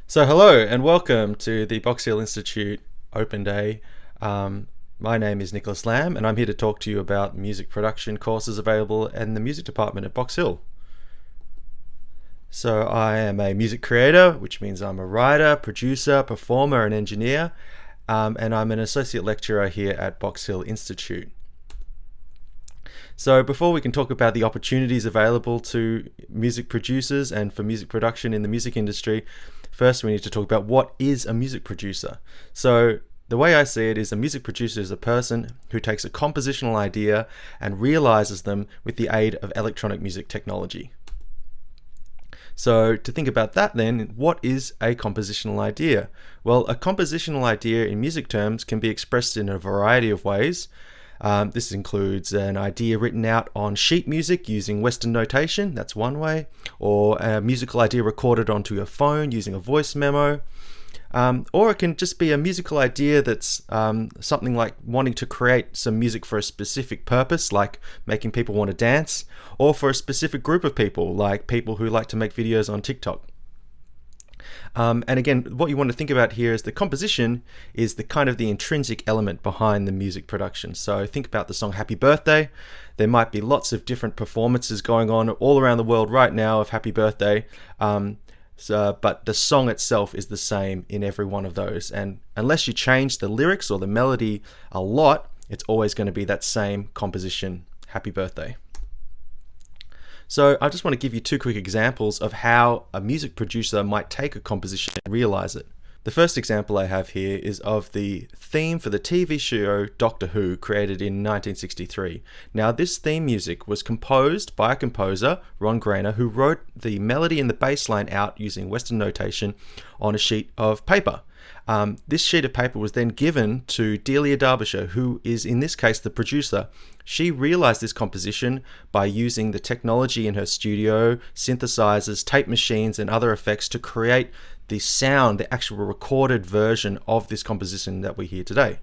So hello and welcome to the Box Hill Institute Open Day. My name is Nicholas Lamb and I'm here to talk to you about music production courses available in the music department at Box Hill. So I am a music creator, which means I'm a writer, producer, performer and engineer, and I'm an associate lecturer here at Box Hill Institute. So before we can talk about the opportunities available to music producers and for music production in the music industry, first we need to talk about what is a music producer. So the way I see it is a music producer is a person who takes a compositional idea and realizes them with the aid of electronic music technology. So to think about that then, what is a compositional idea? Well, a compositional idea in music terms can be expressed in a variety of ways. This includes an idea written out on sheet music using Western notation, that's one way, or a musical idea recorded onto your phone using a voice memo. Or it can just be a musical idea that's something like wanting to create some music for a specific purpose, like making people want to dance, or for a specific group of people, like people who like to make videos on TikTok. And again, what you want to think about here is the composition is the intrinsic element behind the music production. So think about the song Happy Birthday. There might be lots of different performances going on all around the world right now of Happy Birthday. But the song itself is the same in every one of those. And unless you change the lyrics or the melody a lot, it's always going to be that same composition, Happy Birthday. So I just want to give you two quick examples of how a music producer might take a composition and realize it. The first example I have here is of the theme for the TV show Doctor Who, created in 1963. Now, this theme music was composed by a composer, Ron Grainer, who wrote the melody and the bass line out using Western notation on a sheet of paper. This sheet of paper was then given to Delia Derbyshire, who is in this case the producer. She realized this composition by using the technology in her studio, synthesizers, tape machines, and other effects to create the sound, the actual recorded version of this composition that we hear today.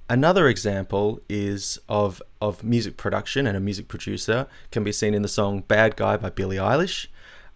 Another example is of music production, and a music producer can be seen in the song Bad Guy by Billie Eilish.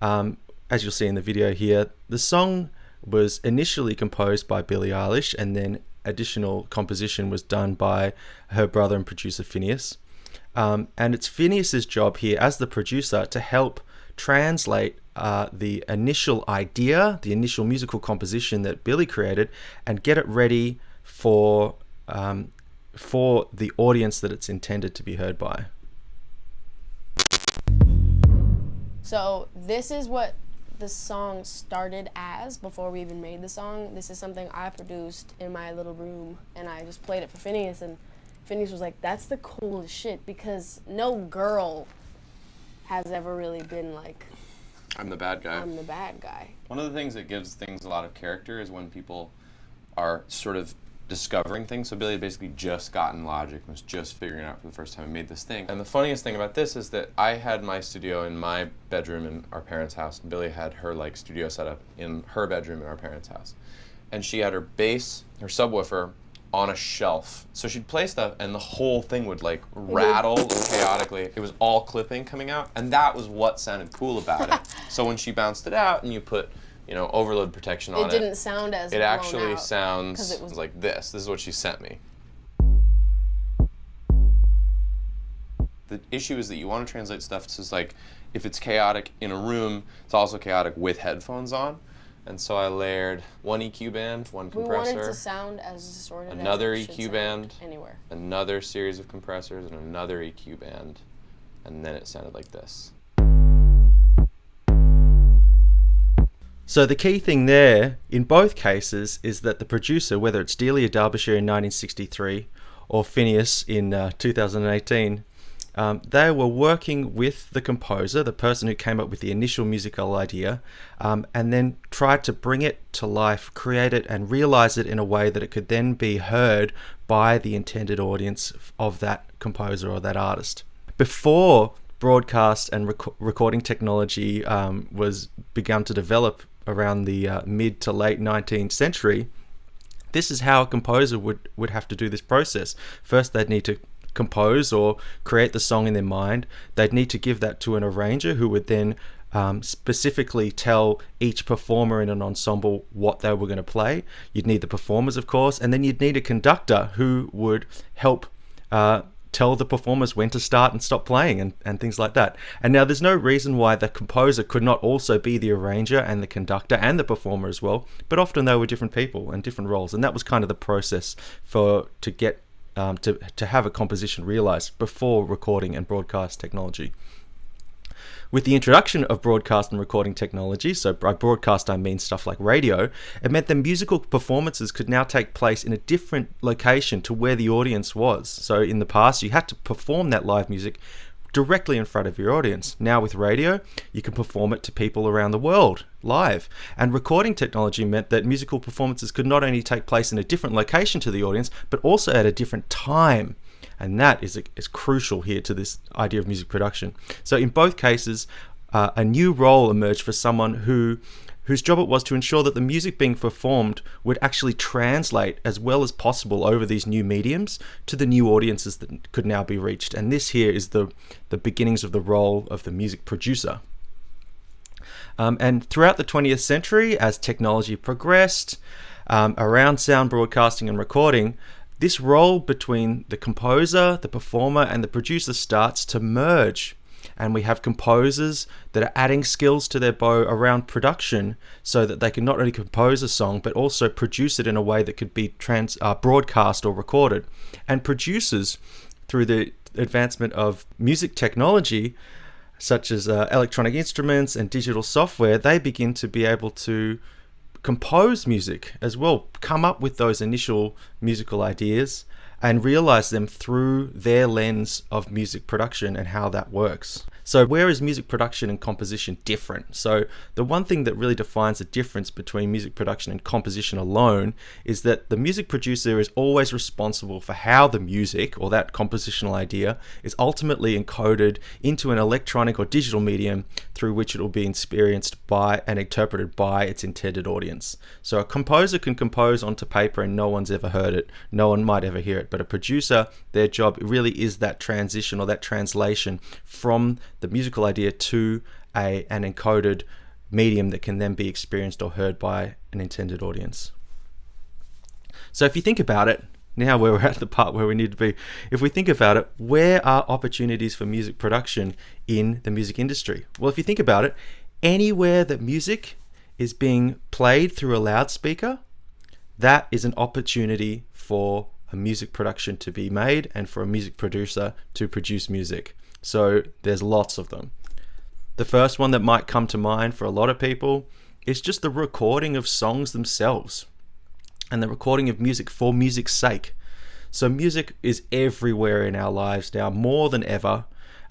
As you'll see in the video here, the song was initially composed by Billie Eilish, and then additional composition was done by her brother and producer Finneas. And it's Finneas's job here as the producer to help translate the initial idea, the initial musical composition that Billie created, and get it ready for the audience that it's intended to be heard by. So this is what the song started as before we even made the song. This is something I produced in my little room, and I just played it for Finneas, and Finneas was like, that's the coolest shit, because no girl has ever really been like, I'm the bad guy. I'm the bad guy. One of the things that gives things a lot of character is when people are sort of discovering things. So Billie had basically just gotten Logic and was just figuring out for the first time and made this thing. And the funniest thing about this is that I had my studio in my bedroom in our parents' house, and Billie had her studio set up in her bedroom in our parents' house. And she had her bass, her subwoofer, on a shelf. So she'd play stuff and the whole thing would rattle chaotically. It was all clipping coming out, and that was what sounded cool about it. So when she bounced it out and you put overload protection on it. It didn't sound as It actually out, sounds it was like this. This is what she sent me. The issue is that you want to translate stuff to if it's chaotic in a room, it's also chaotic with headphones on. And so I layered one EQ band, one compressor. We wanted to sound as distorted another as it EQ should band, sound anywhere. Another series of compressors, and another EQ band. And then it sounded like this. So the key thing there, in both cases, is that the producer, whether it's Delia Derbyshire in 1963 or Finneas in 2018, they were working with the composer, the person who came up with the initial musical idea, and then tried to bring it to life, create it, and realize it in a way that it could then be heard by the intended audience of that composer or that artist. Before broadcast and recording technology was begun to develop around the mid to late 19th century, this is how a composer would have to do this process. First, they'd need to compose or create the song in their mind. They'd need to give that to an arranger who would then specifically tell each performer in an ensemble what they were going to play. You'd need the performers, of course, and then you'd need a conductor who would help tell the performers when to start and stop playing and things like that. And now there's no reason why the composer could not also be the arranger and the conductor and the performer as well, but often they were different people and different roles, and that was kind of the process to get to have a composition realized before recording and broadcast technology. With the introduction of broadcast and recording technology, so by broadcast I mean stuff like radio, it meant that musical performances could now take place in a different location to where the audience was. So in the past, you had to perform that live music directly in front of your audience. Now with radio, you can perform it to people around the world live. And recording technology meant that musical performances could not only take place in a different location to the audience, but also at a different time. And that is crucial here to this idea of music production. So in both cases, a new role emerged for someone whose job it was to ensure that the music being performed would actually translate as well as possible over these new mediums to the new audiences that could now be reached. And this here is the beginnings of the role of the music producer. And throughout the 20th century, as technology progressed around sound broadcasting and recording, this role between the composer, the performer, and the producer starts to merge. And we have composers that are adding skills to their bow around production so that they can not only compose a song, but also produce it in a way that could be broadcast or recorded. And producers, through the advancement of music technology, such as electronic instruments and digital software, they begin to be able to compose music as well, come up with those initial musical ideas and realize them through their lens of music production and how that works. So where is music production and composition different? So the one thing that really defines the difference between music production and composition alone is that the music producer is always responsible for how the music or that compositional idea is ultimately encoded into an electronic or digital medium through which it will be experienced by and interpreted by its intended audience. So a composer can compose onto paper and no one's ever heard it, no one might ever hear it, but a producer, their job really is that transition or that translation from the musical idea to an encoded medium that can then be experienced or heard by an intended audience. So if you think about it, now we're at the part where we need to be. If we think about it, where are opportunities for music production in the music industry? Well, if you think about it, anywhere that music is being played through a loudspeaker, that is an opportunity for a music production to be made and for a music producer to produce music. So there's lots of them. The first one that might come to mind for a lot of people is just the recording of songs themselves and the recording of music for music's sake. So music is everywhere in our lives now, more than ever.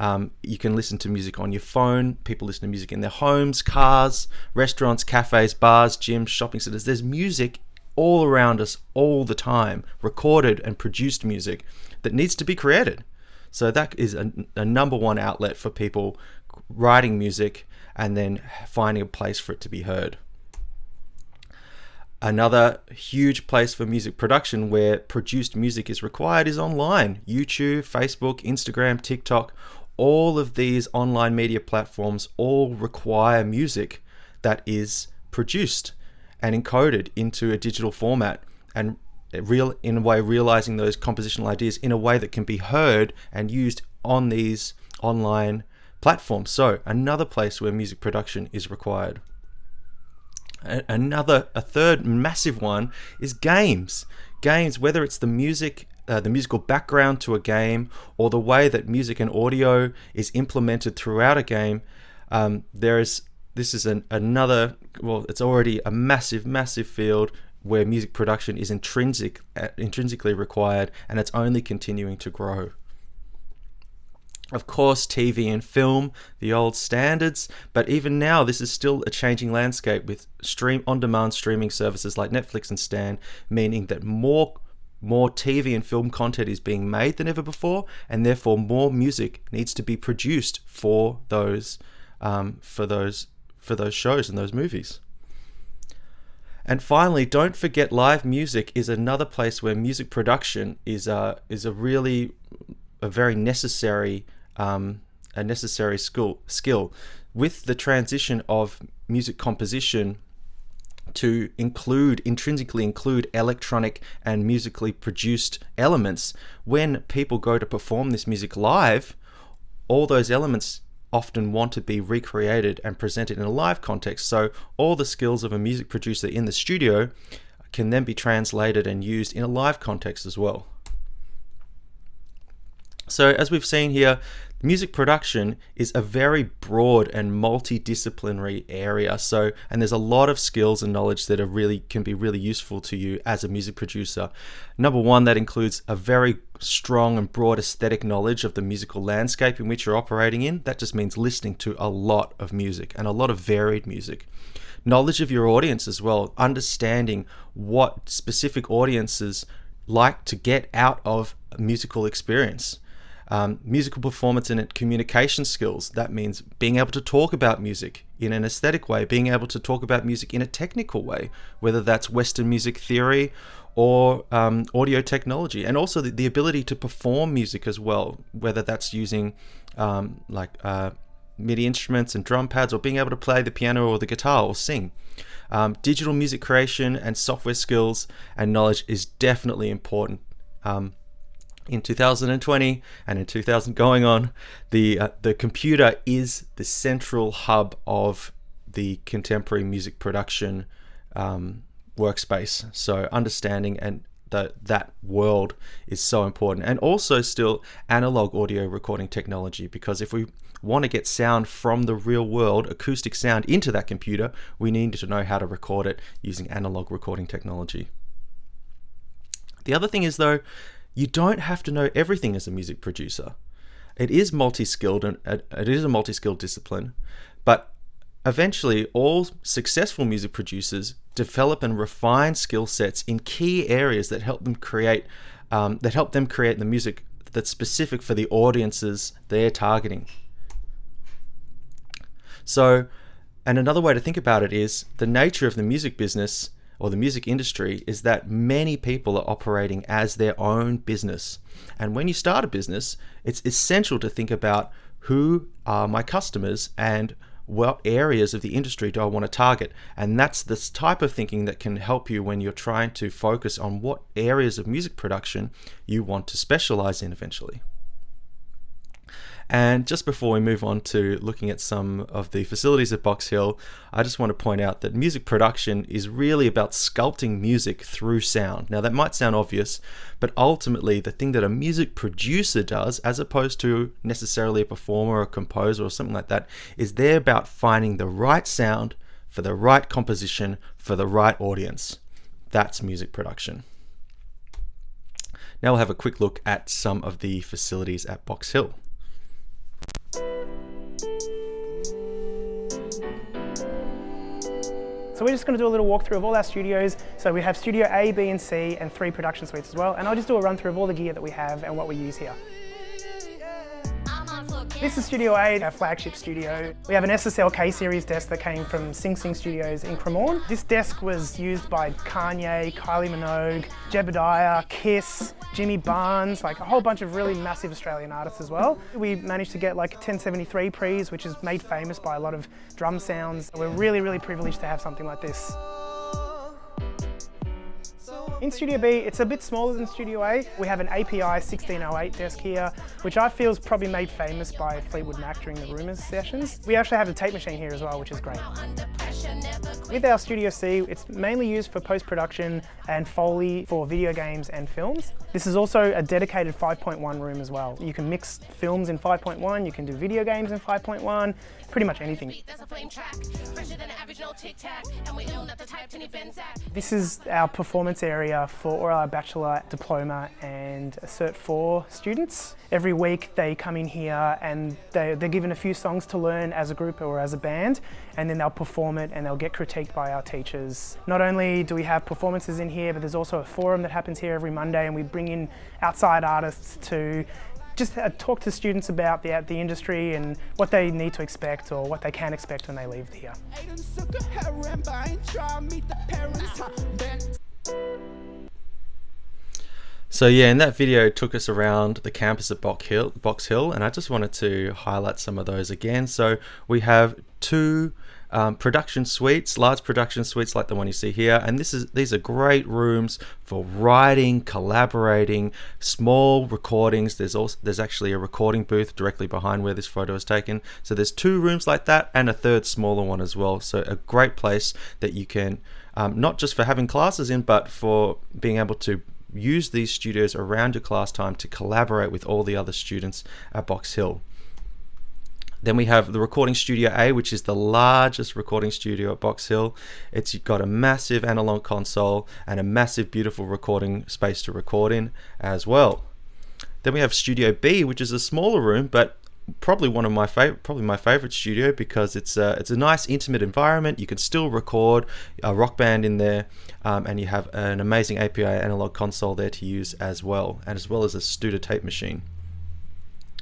You can listen to music on your phone. People listen to music in their homes, cars, restaurants, cafes, bars, gyms, shopping centers. There's music all around us all the time, recorded and produced music that needs to be created. So that is a number one outlet for people writing music and then finding a place for it to be heard. Another huge place for music production where produced music is required is online. YouTube, Facebook, Instagram, TikTok, all of these online media platforms all require music that is produced and encoded into a digital format and in a way realizing those compositional ideas in a way that can be heard and used on these online platforms. So another place where music production is required. A third massive one is games. Games, whether it's the musical background to a game or the way that music and audio is implemented throughout a game, it's already a massive field where music production is intrinsically required, and it's only continuing to grow. Of course, TV and film, the old standards, but even now this is still a changing landscape with on-demand streaming services like Netflix and Stan, meaning that more TV and film content is being made than ever before, and therefore more music needs to be produced for those shows and those movies. And finally, don't forget live music is another place where music production is a very necessary skill. With the transition of music composition to intrinsically include electronic and musically produced elements, when people go to perform this music live, all those elements often want to be recreated and presented in a live context. So all the skills of a music producer in the studio can then be translated and used in a live context as well. So as we've seen here, music production is a very broad and multidisciplinary area. And there's a lot of skills and knowledge that can be really useful to you as a music producer. Number one, that includes a very strong and broad aesthetic knowledge of the musical landscape in which you're operating in. That just means listening to a lot of music and a lot of varied music. Knowledge of your audience as well, understanding what specific audiences like to get out of a musical experience. Musical performance and communication skills. That means being able to talk about music in an aesthetic way, being able to talk about music in a technical way, whether that's Western music theory or audio technology, and also the ability to perform music as well, whether that's using MIDI instruments and drum pads, or being able to play the piano or the guitar or sing. Digital music creation and software skills and knowledge is definitely important. In 2020 and in 2000 going on, the computer is the central hub of the contemporary music production workspace. So understanding and that world is so important. And also still analog audio recording technology, because if we want to get sound from the real world, acoustic sound, into that computer, we need to know how to record it using analog recording technology. The other thing is, though, you don't have to know everything as a music producer. It is multi-skilled, and it is a multi-skilled discipline, but eventually all successful music producers develop and refine skill sets in key areas that help them create the music that's specific for the audiences they're targeting. So, and another way to think about it is the nature of the music business or the music industry is that many people are operating as their own business. And when you start a business, it's essential to think about who are my customers and what areas of the industry do I want to target. And that's this type of thinking that can help you when you're trying to focus on what areas of music production you want to specialize in eventually. And just before we move on to looking at some of the facilities at Box Hill, I just want to point out that music production is really about sculpting music through sound. Now that might sound obvious, but ultimately the thing that a music producer does, as opposed to necessarily a performer or a composer or something like that, is they're about finding the right sound for the right composition for the right audience. That's music production. Now we'll have a quick look at some of the facilities at Box Hill. So we're just going to do a little walkthrough of all our studios. So we have Studio A, B and C and 3 production suites as well. And I'll just do a run through of all the gear that we have and what we use here. This is Studio A, our flagship studio. We have an SSL K-series desk that came from Sing Sing Studios in Cremorne. This desk was used by Kanye, Kylie Minogue, Jebediah, Kiss, Jimmy Barnes, like a whole bunch of really massive Australian artists as well. We managed to get like 1073 pre's, which is made famous by a lot of drum sounds. We're really, really privileged to have something like this. In Studio B, it's a bit smaller than Studio A. We have an API 1608 desk here, which I feel is probably made famous by Fleetwood Mac during the Rumours sessions. We actually have a tape machine here as well, which is great. With our Studio C, it's mainly used for post-production and Foley for video games and films. This is also a dedicated 5.1 room as well. You can mix films in 5.1, you can do video games in 5.1, pretty much anything. This is our performance area for all our bachelor, diploma and Cert 4 students. Every week they come in here and they're given a few songs to learn as a group or as a band, and then they'll perform it and they'll get critiqued by our teachers. Not only do we have performances in here, but there's also a forum that happens here every Monday, and we bring in outside artists to just talk to students about the industry and what they need to expect or what they can expect when they leave here. So yeah, in that video it took us around the campus at Box Hill, and I just wanted to highlight some of those again. So we have two production suites, large production suites like the one you see here, and these are great rooms for writing, collaborating, small recordings. There's actually a recording booth directly behind where this photo is taken. So there's two rooms like that and a third smaller one as well. So a great place that you can not just for having classes in, but for being able to use these studios around your class time to collaborate with all the other students at Box Hill. Then we have the Recording Studio A, which is the largest recording studio at Box Hill. It's got a massive analog console and a massive, beautiful recording space to record in as well. Then we have Studio B, which is a smaller room, but probably my favorite studio, because it's a nice intimate environment. You can still record a rock band in there, and you have an amazing API analog console there to use as well as a Studer tape machine.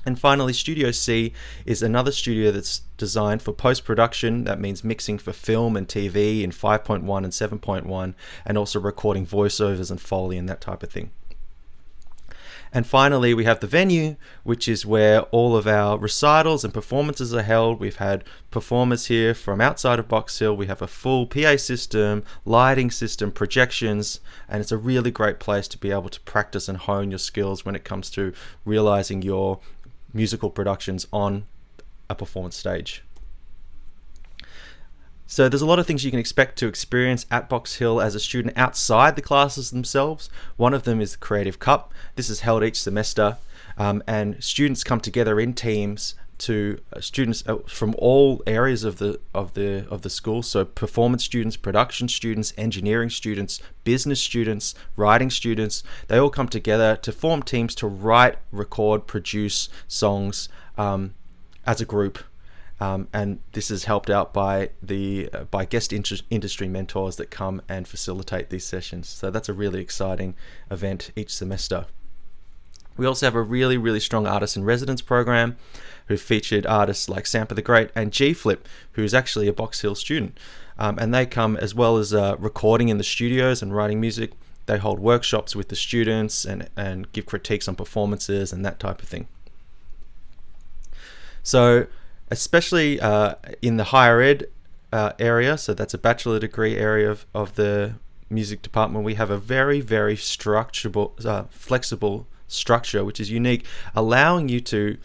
And finally, Studio C is another studio that's designed for post-production. That means mixing for film and TV in 5.1 and 7.1, and also recording voiceovers and Foley and that type of thing. And finally, we have the venue, which is where all of our recitals and performances are held. We've had performers here from outside of Box Hill. We have a full PA system, lighting system, projections, and it's a really great place to be able to practice and hone your skills when it comes to realizing your musical productions on a performance stage. So there's a lot of things you can expect to experience at Box Hill as a student outside the classes themselves. One of them is the Creative Cup. This is held each semester, and students come together in teams to students from all areas of the school. So performance students, production students, engineering students, business students, writing students, they all come together to form teams to write, record, produce songs as a group. And this is helped out by guest industry mentors that come and facilitate these sessions. So that's a really exciting event each semester. We also have a really, really strong artist in residence program who featured artists like Sampa the Great and G-Flip, who's actually a Box Hill student. And they come as well as recording in the studios and writing music. They hold workshops with the students and give critiques on performances and that type of thing. So especially in the higher ed area, so that's a bachelor degree area of the music department, we have a very, very flexible structure, which is unique, allowing you to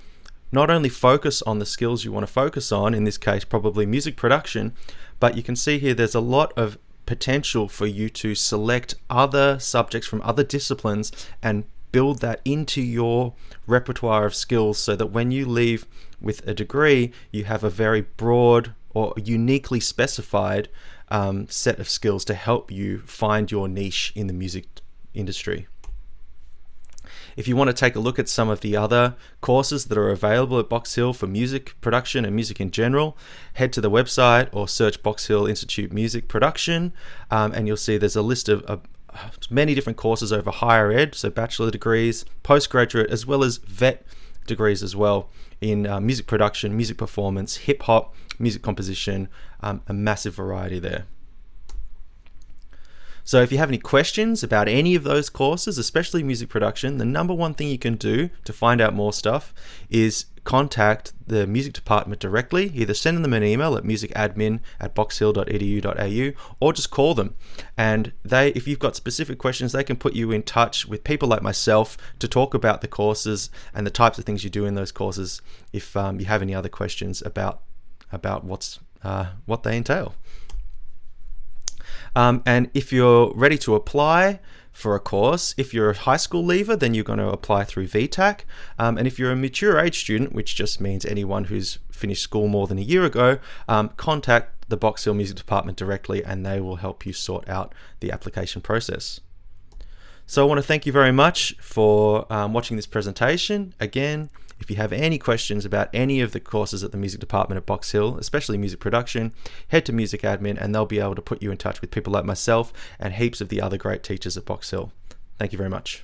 not only focus on the skills you want to focus on, in this case probably music production, but you can see here there's a lot of potential for you to select other subjects from other disciplines and build that into your repertoire of skills, so that when you leave with a degree, you have a very broad or uniquely specified set of skills to help you find your niche in the music industry. If you want to take a look at some of the other courses that are available at Box Hill for music production and music in general, head to the website or search Box Hill Institute Music Production, and you'll see there's a list of many different courses over higher ed, so bachelor degrees, postgraduate, as well as vet degrees as well in music production, music performance, hip hop, music composition, a massive variety there. So if you have any questions about any of those courses, especially music production, the number one thing you can do to find out more stuff is contact the music department directly. Either send them an email at musicadmin@boxhill.edu.au or just call them. And if you've got specific questions, they can put you in touch with people like myself to talk about the courses and the types of things you do in those courses if you have any other questions about what they entail. And if you're ready to apply for a course, if you're a high school leaver, then you're going to apply through VTAC. And if you're a mature age student, which just means anyone who's finished school more than a year ago, contact the Box Hill Music Department directly and they will help you sort out the application process. So I want to thank you very much for watching this presentation. Again, if you have any questions about any of the courses at the music department at Box Hill, especially music production, head to Music Admin and they'll be able to put you in touch with people like myself and heaps of the other great teachers at Box Hill. Thank you very much.